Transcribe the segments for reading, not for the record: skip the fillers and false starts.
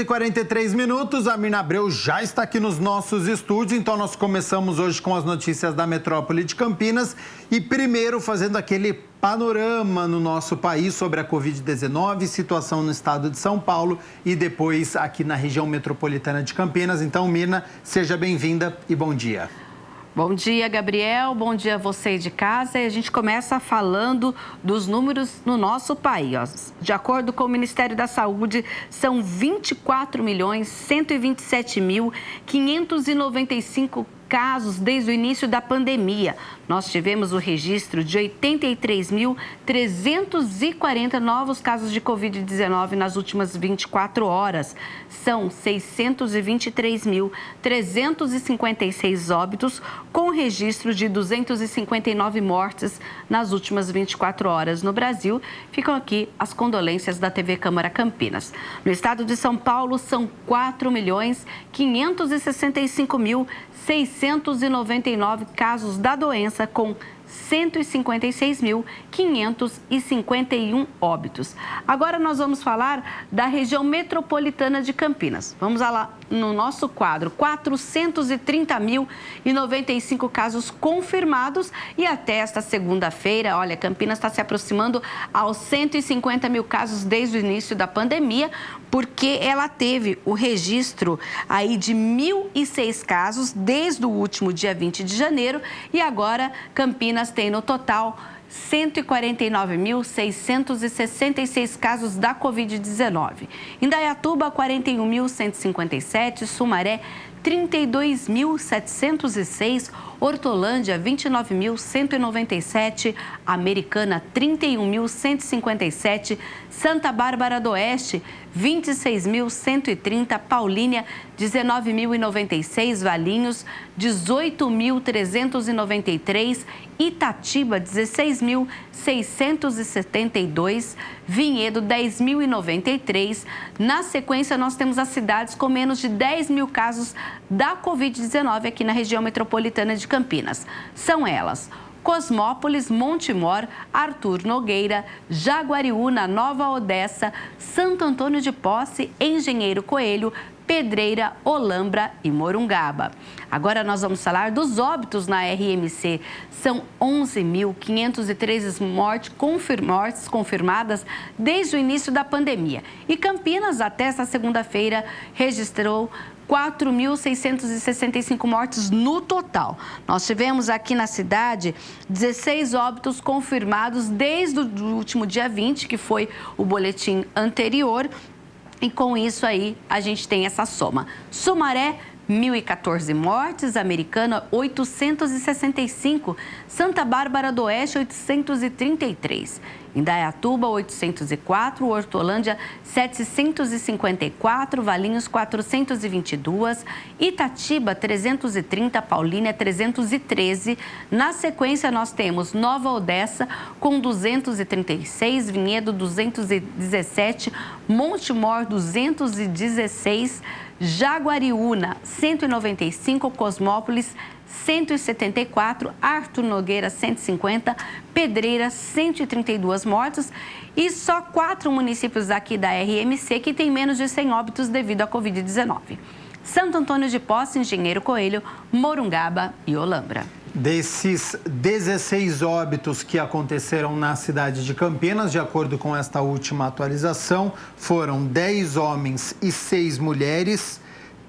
6h43, a Mirna Abreu já está aqui nos nossos estúdios, então nós começamos hoje com as notícias da metrópole de Campinas e primeiro fazendo aquele panorama no nosso país sobre a Covid-19, situação no estado de São Paulo e depois aqui na região metropolitana de Campinas. Então, Mirna, seja bem-vinda e bom dia. Bom dia, Gabriel. Bom dia a você de casa. E a gente começa falando dos números no nosso país. De acordo com o Ministério da Saúde, são 24.127.595 casos desde o início da pandemia. Nós tivemos o registro de 83.340 novos casos de Covid-19 nas últimas 24 horas. São 623.356 óbitos, com registro de 259 mortes nas últimas 24 horas no Brasil. Ficam aqui as condolências da TV Câmara Campinas. No estado de São Paulo, são 4.565.699 casos da doença, com 156.551 óbitos. Agora nós vamos falar da região metropolitana de Campinas. Vamos lá no nosso quadro, 430.095 casos confirmados e até esta segunda-feira, olha, Campinas está se aproximando aos 150 mil casos desde o início da pandemia, porque ela teve o registro aí de 1.006 casos desde o último dia 20 de janeiro e agora Campinas tem no total 149.666 casos da Covid-19. Indaiatuba, 41.157, Sumaré, 32.706, Hortolândia, 29.197, Americana, 31.157, Santa Bárbara do Oeste, 26.130, Paulínia, 19.096, Valinhos, 18.393, Itatiba, 16.672, Vinhedo, 10.093. Na sequência, nós temos as cidades com menos de 10 mil casos da Covid-19 aqui na região metropolitana de Campinas. São elas: Cosmópolis, Montemor, Arthur Nogueira, Jaguariúna, Nova Odessa, Santo Antônio de Posse, Engenheiro Coelho, Pedreira, Olambra e Morungaba. Agora nós vamos falar dos óbitos na RMC. São 11.513 mortes confirmadas desde o início da pandemia. E Campinas, até esta segunda-feira, registrou 4.665 mortes no total. Nós tivemos aqui na cidade 16 óbitos confirmados desde o último dia 20, que foi o boletim anterior. E com isso aí, a gente tem essa soma. Sumaré, 1.014 mortes, Americana, 865, Santa Bárbara do Oeste, 833, Indaiatuba, 804, Hortolândia, 754, Valinhos, 422, Itatiba, 330, Paulínia, 313. Na sequência, nós temos Nova Odessa, com 236, Vinhedo, 217, Montemor, 216, Jaguariúna, 195, Cosmópolis, 174, Arthur Nogueira, 150, Pedreira, 132 mortos e só 4 municípios aqui da RMC que têm menos de 100 óbitos devido à Covid-19. Santo Antônio de Posse, Engenheiro Coelho, Morungaba e Olambra. Desses 16 óbitos que aconteceram na cidade de Campinas, de acordo com esta última atualização, foram 10 homens e 6 mulheres,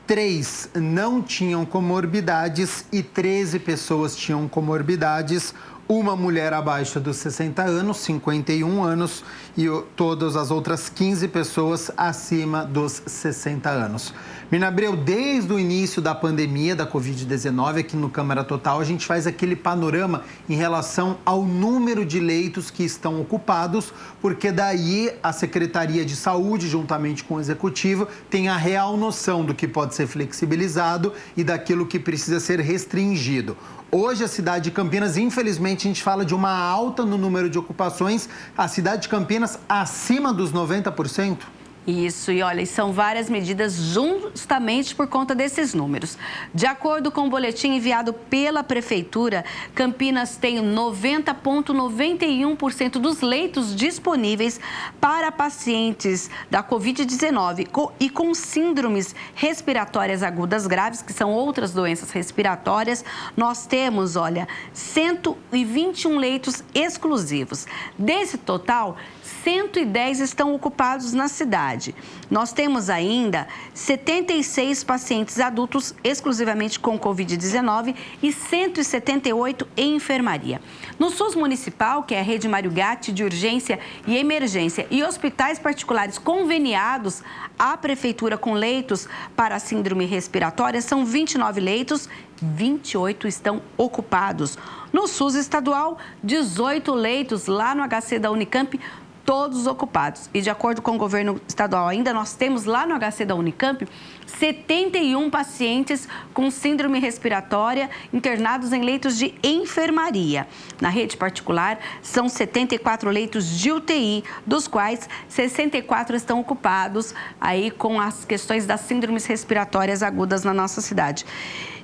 3 não tinham comorbidades e 13 pessoas tinham comorbidades. Uma mulher abaixo dos 60 anos, 51 anos, e todas as outras 15 pessoas acima dos 60 anos. Mirna Abreu, desde o início da pandemia da Covid-19, aqui no Câmara Total, a gente faz aquele panorama em relação ao número de leitos que estão ocupados, porque daí a Secretaria de Saúde, juntamente com o Executivo, tem a real noção do que pode ser flexibilizado e daquilo que precisa ser restringido. Hoje, a cidade de Campinas, infelizmente, a gente fala de uma alta no número de ocupações. A cidade de Campinas acima dos 90%? Isso, e olha, são várias medidas justamente por conta desses números. De acordo com o boletim enviado pela Prefeitura, Campinas tem 90,91% dos leitos disponíveis para pacientes da Covid-19 e com síndromes respiratórias agudas graves, que são outras doenças respiratórias. Nós temos, olha, 121 leitos exclusivos. Desse total, 110 estão ocupados na cidade. Nós temos ainda 76 pacientes adultos exclusivamente com Covid-19 e 178 em enfermaria. No SUS municipal, que é a rede Mário Gatti de urgência e emergência, e hospitais particulares conveniados à prefeitura com leitos para a síndrome respiratória, são 29 leitos, 28 estão ocupados. No SUS estadual, 18 leitos lá no HC da Unicamp, todos ocupados. E de acordo com o governo estadual ainda, nós temos lá no HC da Unicamp 71 pacientes com síndrome respiratória internados em leitos de enfermaria. Na rede particular, são 74 leitos de UTI, dos quais 64 estão ocupados aí com as questões das síndromes respiratórias agudas na nossa cidade.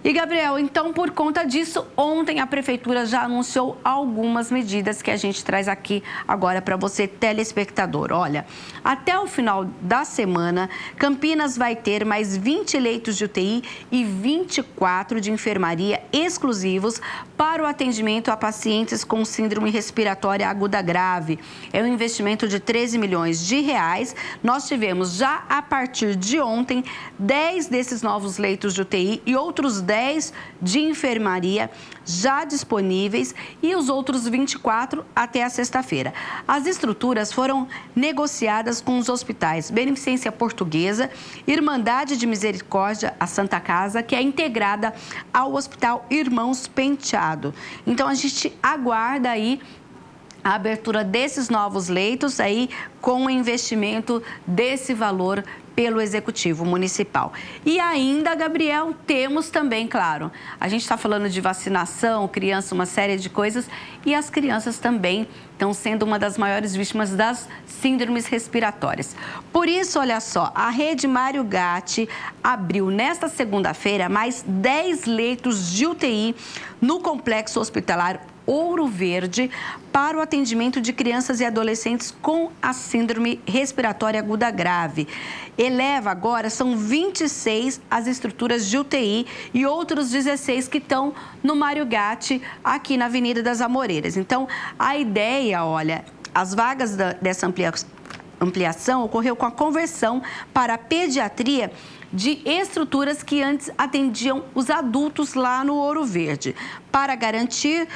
E, Gabriel, então, por conta disso, ontem a Prefeitura já anunciou algumas medidas que a gente traz aqui agora para você, telespectador. Olha, até o final da semana, Campinas vai ter mais 20 leitos de UTI e 24 de enfermaria exclusivos para o atendimento a pacientes com síndrome respiratória aguda grave. É um investimento de 13 milhões de reais. Nós tivemos já a partir de ontem 10 desses novos leitos de UTI e outros 10 de enfermaria já disponíveis e os outros 24 até a sexta-feira. As estruturas foram negociadas com os hospitais Beneficência Portuguesa, Irmandade de Misericórdia, a Santa Casa, que é integrada ao Hospital Irmãos Penteado. Então, a gente aguarda aí a abertura desses novos leitos aí com o investimento desse valor pelo Executivo Municipal. E ainda, Gabriel, temos também, claro, a gente está falando de vacinação, criança, uma série de coisas, e as crianças também estão sendo uma das maiores vítimas das síndromes respiratórias. Por isso, olha só, a rede Mário Gatti abriu nesta segunda-feira mais 10 leitos de UTI no Complexo Hospitalar Ouro Verde para o atendimento de crianças e adolescentes com a síndrome respiratória aguda grave. Eleva agora, são 26 as estruturas de UTI e outros 16 que estão no Mário Gatti, aqui na Avenida das Amoreiras. Então, a ideia, olha, as vagas dessa ampliação ocorreu com a conversão para a pediatria de estruturas que antes atendiam os adultos lá no Ouro Verde. Para garantir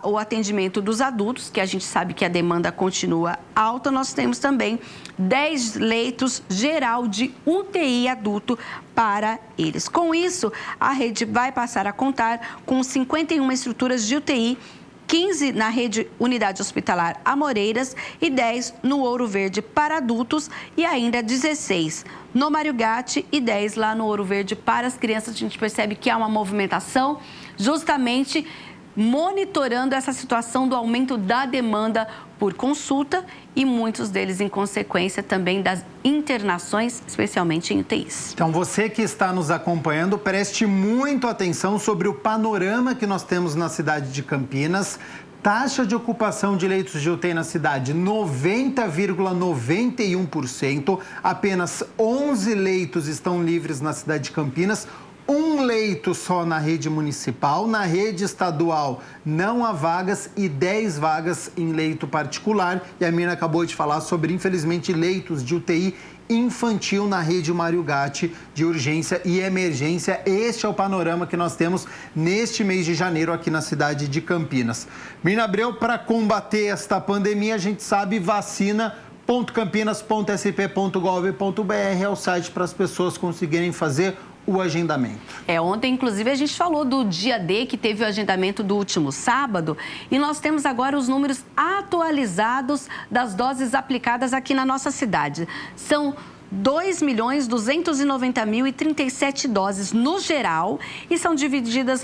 o atendimento dos adultos, que a gente sabe que a demanda continua alta, nós temos também 10 leitos geral de UTI adulto para eles. Com isso, a rede vai passar a contar com 51 estruturas de UTI, 15 na rede Unidade Hospitalar Amoreiras e 10 no Ouro Verde para adultos e ainda 16 no Mário Gatti e 10 lá no Ouro Verde para as crianças. A gente percebe que há uma movimentação justamente monitorando essa situação do aumento da demanda por consulta e muitos deles em consequência também das internações, especialmente em UTIs. Então, você que está nos acompanhando, preste muito atenção sobre o panorama que nós temos na cidade de Campinas. Taxa de ocupação de leitos de UTI na cidade, 90,91%. Apenas 11 leitos estão livres na cidade de Campinas. Um leito só na rede municipal, na rede estadual não há vagas e 10 vagas em leito particular. E a Mina acabou de falar sobre, infelizmente, leitos de UTI infantil na rede Mário Gatti de urgência e emergência. Este é o panorama que nós temos neste mês de janeiro aqui na cidade de Campinas. Mina Abreu, para combater esta pandemia, a gente sabe, vacina.campinas.sp.gov.br é o site para as pessoas conseguirem fazer o agendamento. Ontem, inclusive, a gente falou do dia D, que teve o agendamento do último sábado, e nós temos agora os números atualizados das doses aplicadas aqui na nossa cidade. São 2.290.037 doses no geral e são divididas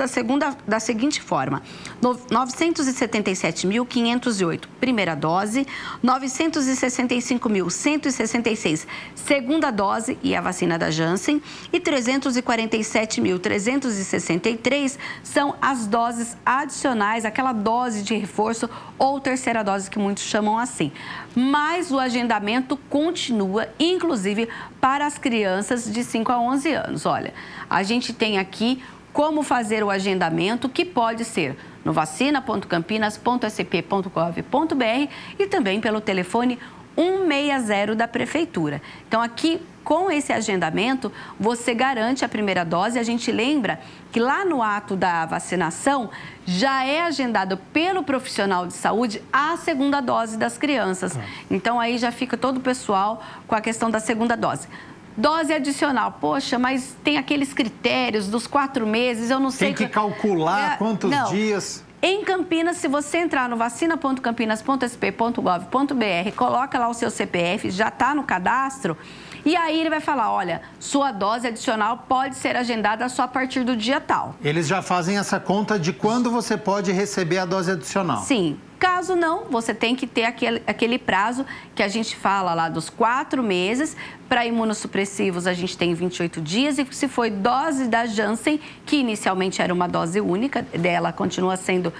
da seguinte forma: 977.508 primeira dose, 965.166 segunda dose e a vacina da Janssen e 347.363 são as doses adicionais, aquela dose de reforço ou terceira dose que muitos chamam assim. Mas o agendamento continua, inclusive para as crianças de 5 a 11 anos. Olha, a gente tem aqui como fazer o agendamento, que pode ser no vacina.campinas.sp.gov.br e também pelo telefone 160 da Prefeitura. Então, aqui, com esse agendamento, você garante a primeira dose. A gente lembra que lá no ato da vacinação já é agendado pelo profissional de saúde a segunda dose das crianças. Então, aí já fica todo o pessoal com a questão da segunda dose. Dose adicional, poxa, mas tem aqueles critérios dos 4 meses, eu não sei... Tem que calcular quantos dias... Em Campinas, se você entrar no vacina.campinas.sp.gov.br, coloca lá o seu CPF, já está no cadastro, e aí ele vai falar, olha, sua dose adicional pode ser agendada só a partir do dia tal. Eles já fazem essa conta de quando você pode receber a dose adicional. Sim. Caso não, você tem que ter aquele prazo que a gente fala lá dos 4 meses. Para imunossupressivos, a gente tem 28 dias. E se foi dose da Janssen, que inicialmente era uma dose única, dela continua sendo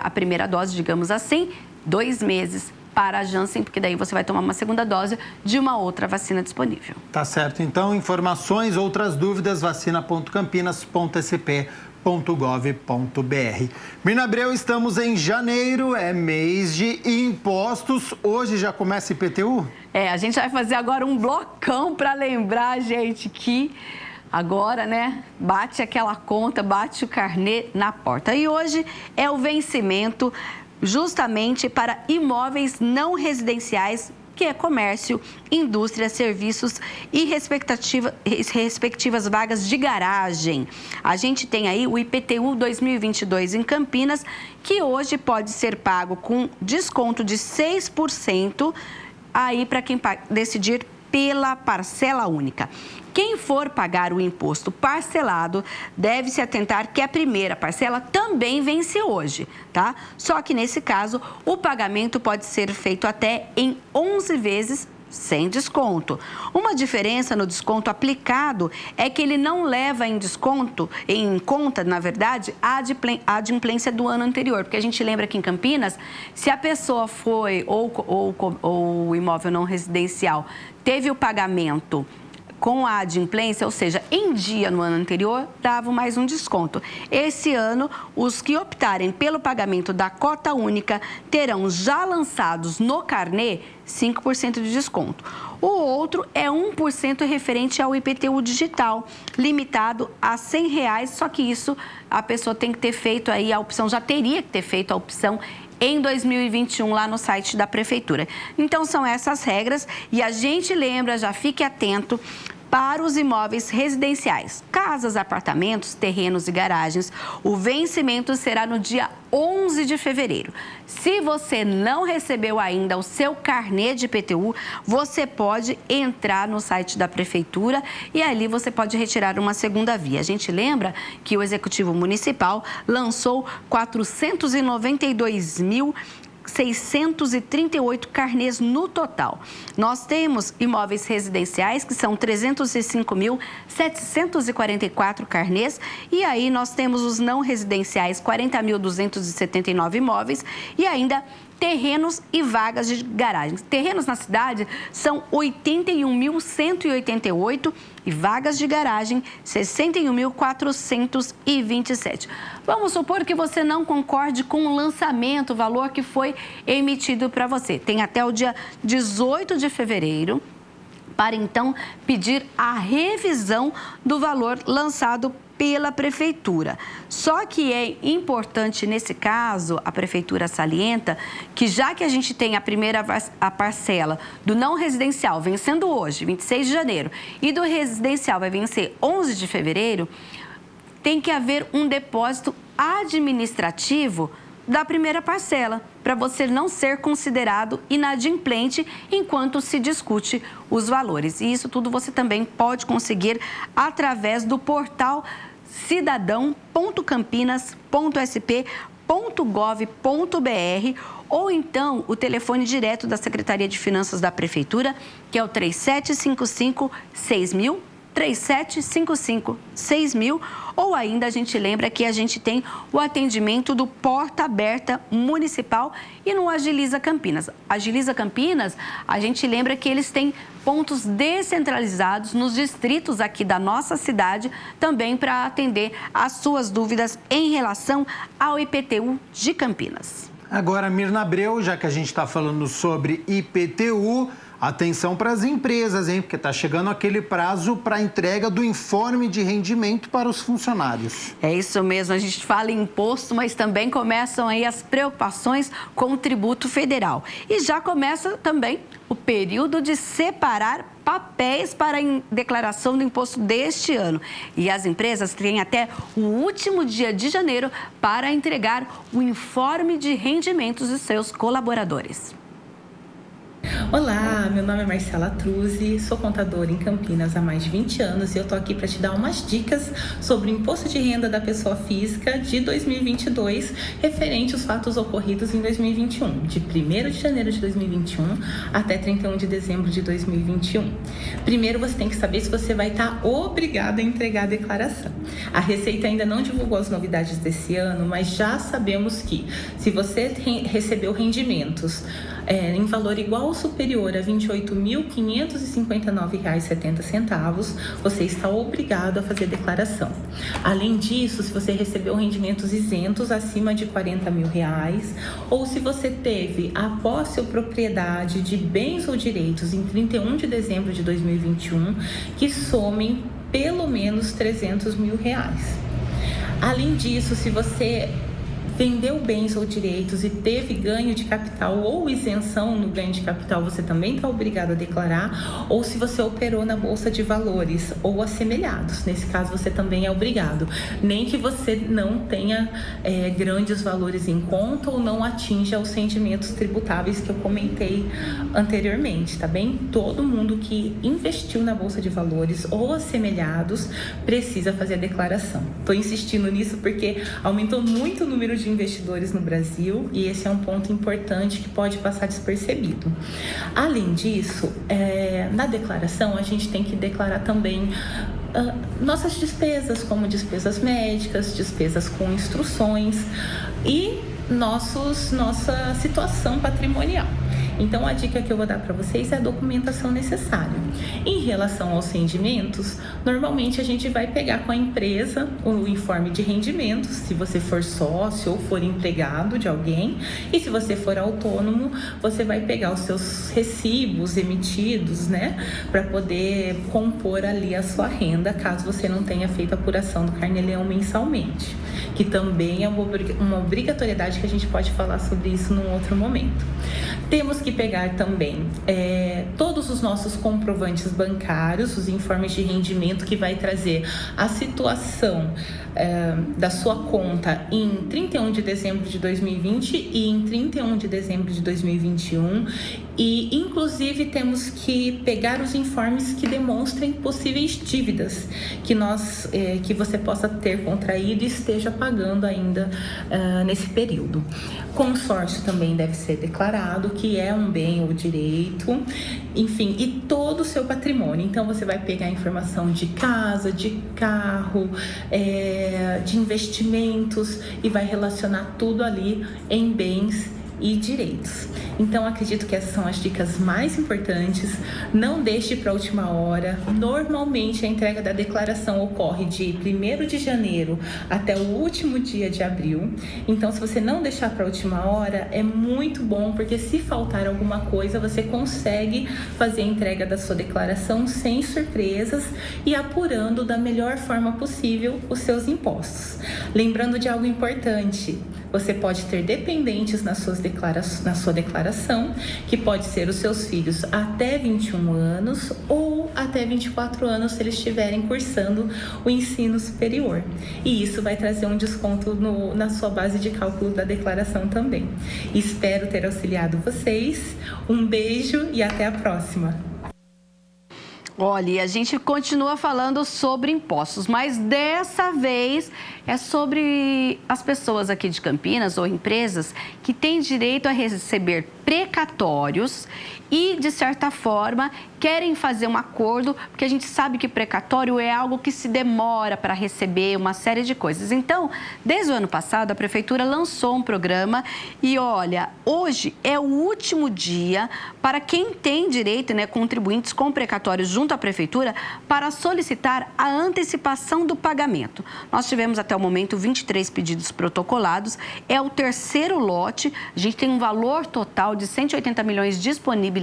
a primeira dose, digamos assim, 2 meses para a Janssen, porque daí você vai tomar uma segunda dose de uma outra vacina disponível. Tá certo. Então, informações, outras dúvidas, vacina.campinas.sp.gov.br. Mirna Abreu, estamos em janeiro, é mês de impostos. Hoje já começa IPTU? A gente vai fazer agora um blocão para lembrar, gente, que agora, né, bate aquela conta, bate o carnê na porta. E hoje é o vencimento justamente para imóveis não residenciais, que é comércio, indústria, serviços e respectivas vagas de garagem. A gente tem aí o IPTU 2022 em Campinas, que hoje pode ser pago com desconto de 6% aí para quem decidir pela parcela única. Quem for pagar o imposto parcelado deve se atentar que a primeira parcela também vence hoje, tá? Só que nesse caso, o pagamento pode ser feito até em 11 vezes sem desconto. Uma diferença no desconto aplicado é que ele não leva em conta, na verdade, a adimplência do ano anterior. Porque a gente lembra que em Campinas, se a pessoa foi ou o imóvel não residencial teve o pagamento com a adimplência, ou seja, em dia no ano anterior, davam mais um desconto. Esse ano, os que optarem pelo pagamento da cota única terão já lançados no carnê 5% de desconto. O outro é 1% referente ao IPTU digital, limitado a R$ 100, só que isso a pessoa tem que ter feito aí a opção, já teria que ter feito a opção em 2021 lá no site da Prefeitura. Então, são essas regras e a gente lembra, já fique atento, para os imóveis residenciais, casas, apartamentos, terrenos e garagens, o vencimento será no dia 11 de fevereiro. Se você não recebeu ainda o seu carnê de IPTU, você pode entrar no site da Prefeitura e ali você pode retirar uma segunda via. A gente lembra que o Executivo Municipal lançou 492.638 carnês no total. Nós temos imóveis residenciais, que são 305.744 carnês, e aí nós temos os não residenciais, 40.279 imóveis, e ainda terrenos e vagas de garagens. Terrenos na cidade são 81.188 e vagas de garagem 61.427. Vamos supor que você não concorde com o lançamento, o valor que foi emitido para você. Tem até o dia 18 de fevereiro para então pedir a revisão do valor lançado pela Prefeitura. Só que é importante, nesse caso, a Prefeitura salienta que já que a gente tem a parcela do não residencial vencendo hoje, 26 de janeiro, e do residencial vai vencer 11 de fevereiro, tem que haver um depósito administrativo da primeira parcela, para você não ser considerado inadimplente enquanto se discute os valores. E isso tudo você também pode conseguir através do portal cidadão.campinas.sp.gov.br ou então o telefone direto da Secretaria de Finanças da Prefeitura, que é o 3755-6000, 3755-6000, ou ainda a gente lembra que a gente tem o atendimento do Porta Aberta Municipal e no Agiliza Campinas. Agiliza Campinas, a gente lembra que eles têm pontos descentralizados nos distritos aqui da nossa cidade, também para atender as suas dúvidas em relação ao IPTU de Campinas. Agora, Mirna Abreu, já que a gente está falando sobre IPTU, atenção para as empresas, hein? Porque está chegando aquele prazo para a entrega do informe de rendimento para os funcionários. É isso mesmo, a gente fala em imposto, mas também começam aí as preocupações com o tributo federal. E já começa também o período de separar papéis para a declaração do imposto deste ano. E as empresas têm até o último dia de janeiro para entregar o informe de rendimentos dos seus colaboradores. Olá, meu nome é Marcela Truzzi, sou contadora em Campinas há mais de 20 anos e eu tô aqui para te dar umas dicas sobre o imposto de renda da pessoa física de 2022, referente aos fatos ocorridos em 2021, de 1º de janeiro de 2021 até 31 de dezembro de 2021. Primeiro, você tem que saber se você vai estar obrigado a entregar a declaração. A Receita ainda não divulgou as novidades desse ano, mas já sabemos que se você recebeu rendimentos em valor igual ou superior a R$ 28.559,70, você está obrigado a fazer declaração. Além disso, se você recebeu rendimentos isentos acima de R$ 40 mil, ou se você teve a posse ou propriedade de bens ou direitos em 31 de dezembro de 2021, que somem pelo menos R$ 300 mil. Além disso, se você vendeu bens ou direitos e teve ganho de capital ou isenção no ganho de capital, você também está obrigado a declarar, ou se você operou na Bolsa de Valores ou assemelhados, nesse caso você também é obrigado, nem que você não tenha grandes valores em conta ou não atinja os rendimentos tributáveis que eu comentei anteriormente, tá bem? Todo mundo que investiu na Bolsa de Valores ou assemelhados precisa fazer a declaração. Estou insistindo nisso porque aumentou muito o número de investidores no Brasil e esse é um ponto importante que pode passar despercebido. Além disso, na declaração a gente tem que declarar também nossas despesas, como despesas médicas, despesas com instruções e nossa situação patrimonial. Então, a dica que eu vou dar para vocês é a documentação necessária. Em relação aos rendimentos, normalmente a gente vai pegar com a empresa o informe de rendimentos, se você for sócio ou for empregado de alguém, e se você for autônomo, você vai pegar os seus recibos emitidos, né, para poder compor ali a sua renda, caso você não tenha feito a apuração do Carnê-Leão mensalmente, que também é uma obrigatoriedade que a gente pode falar sobre isso num outro momento. Temos que pegar também todos os nossos comprovantes bancários, os informes de rendimento que vai trazer a situação da sua conta em 31 de dezembro de 2020 e em 31 de dezembro de 2021 e, inclusive, temos que pegar os informes que demonstrem possíveis dívidas que você possa ter contraído e esteja pagando ainda nesse período. Consórcio também deve ser declarado, que é um bem ou direito, enfim, e todo o seu patrimônio. Então, você vai pegar informação de casa, de carro, de investimentos e vai relacionar tudo ali em bens e direitos. Então, acredito que essas são as dicas mais importantes. Não deixe para a última hora. Normalmente, a entrega da declaração ocorre de 1º de janeiro até o último dia de abril. Então, se você não deixar para a última hora, é muito bom, porque se faltar alguma coisa, você consegue fazer a entrega da sua declaração sem surpresas e apurando da melhor forma possível os seus impostos. Lembrando de algo importante, Você pode ter dependentes na sua declaração, que pode ser os seus filhos até 21 anos ou até 24 anos se eles estiverem cursando o ensino superior. E isso vai trazer um desconto na sua base de cálculo da declaração também. Espero ter auxiliado vocês. Um beijo e até a próxima. Olha, e a gente continua falando sobre impostos, mas dessa vez é sobre as pessoas aqui de Campinas ou empresas que têm direito a receber precatórios e, de certa forma, querem fazer um acordo, porque a gente sabe que precatório é algo que se demora para receber uma série de coisas. Então, desde o ano passado, a Prefeitura lançou um programa e, olha, hoje é o último dia para quem tem direito, né, contribuintes com precatórios junto à Prefeitura, para solicitar a antecipação do pagamento. Nós tivemos até o momento 23 pedidos protocolados, é o terceiro lote, a gente tem um valor total de 180 milhões disponibilizados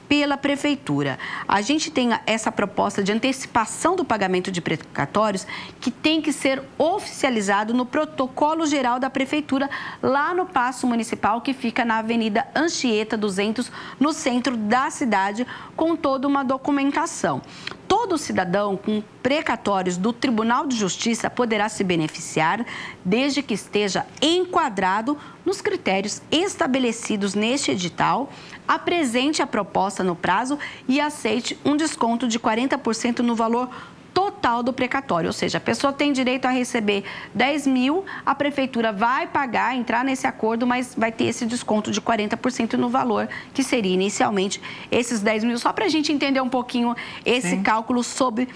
pela Prefeitura. A gente tem essa proposta de antecipação do pagamento de precatórios que tem que ser oficializado no protocolo geral da Prefeitura, lá no Paço Municipal, que fica na Avenida Anchieta 200, no centro da cidade, com toda uma documentação. Todo cidadão com precatórios do Tribunal de Justiça poderá se beneficiar desde que esteja enquadrado nos critérios estabelecidos neste edital, apresente a proposta no prazo e aceite um desconto de 40% no valor total do precatório, ou seja, a pessoa tem direito a receber 10 mil, a Prefeitura vai pagar, entrar nesse acordo, mas vai ter esse desconto de 40% no valor, que seria inicialmente esses 10 mil, só para a gente entender um pouquinho esse cálculo sobre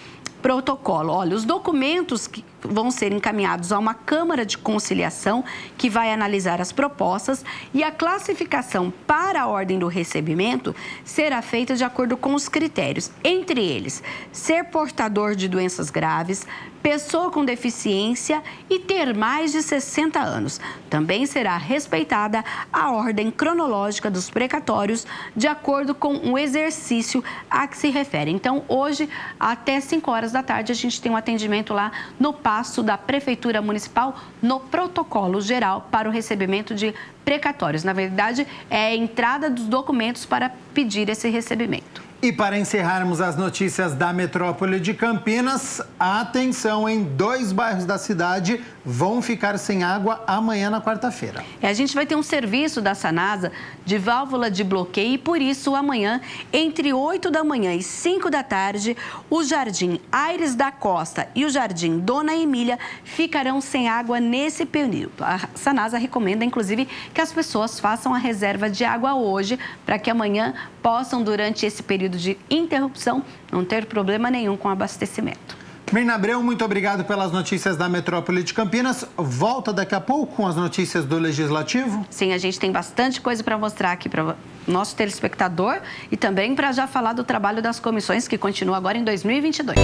protocolo. Olha, os documentos que vão ser encaminhados a uma Câmara de Conciliação que vai analisar as propostas e a classificação para a ordem do recebimento será feita de acordo com os critérios, entre eles, ser portador de doenças graves, pessoa com deficiência e ter mais de 60 anos. Também será respeitada a ordem cronológica dos precatórios de acordo com o exercício a que se refere. Então, hoje, até 5 horas da tarde, a gente tem um atendimento lá no Paço da Prefeitura Municipal, no protocolo geral para o recebimento de precatórios. Na verdade, é a entrada dos documentos para pedir esse recebimento. E para encerrarmos as notícias da metrópole de Campinas, atenção, em 2 bairros da cidade vão ficar sem água amanhã na quarta-feira. A gente vai ter um serviço da Sanasa de válvula de bloqueio e por isso amanhã, entre 8 da manhã e 5 da tarde, o Jardim Aires da Costa e o Jardim Dona Emília ficarão sem água nesse período. A Sanasa recomenda, inclusive, que as pessoas façam a reserva de água hoje para que amanhã possam, durante esse período de interrupção, não ter problema nenhum com abastecimento. Mirna Abreu, muito obrigado pelas notícias da metrópole de Campinas. Volta daqui a pouco com as notícias do Legislativo? Sim, a gente tem bastante coisa para mostrar aqui para o nosso telespectador e também para já falar do trabalho das comissões que continua agora em 2022.